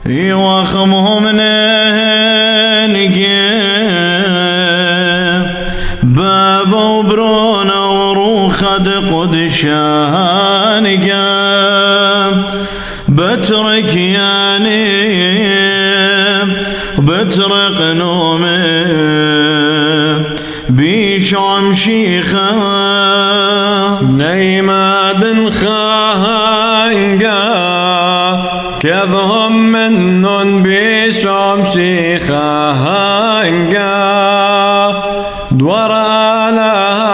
يوخمهم ننقيم باب وبرونا وروخد قدشان قام بترك يا نيم بترق نومي بيشعم شيخا نيماد خانقا كذهم منن بيشعم شيخا هانقا دور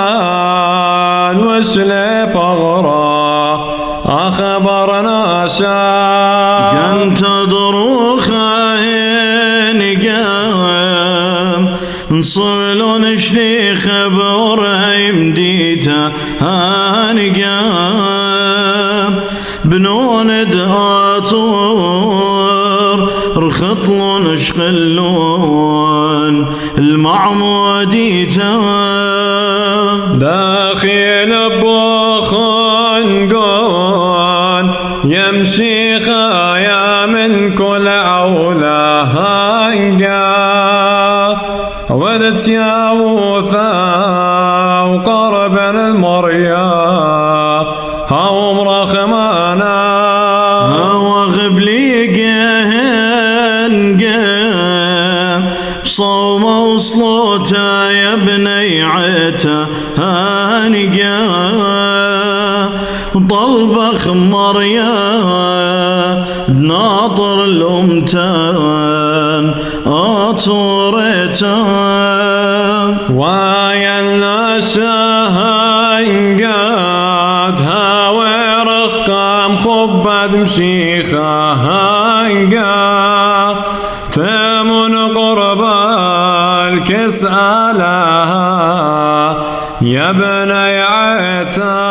آلان وسلي بغرا أخبرنا شا كنت ضروخا هنقام نصلون شليخ بورها مديتا هانقام بنون دهاتور رخطلون شقلون المعموديتا داخل بوخنقون يمشي خايا من كل عولا هانقا ودت يا وثا وقرب المريا هاو مرخمانا هاو غبلي قهن بصوم وصلوتا يا بني عيتا هانقا طلبخ مريا ناطر الأمتان أطوريتان ويا الناس هنقاد هاوي رخام خباد مشيخة هنقا تمن قرب الكسالة يا بني عيتا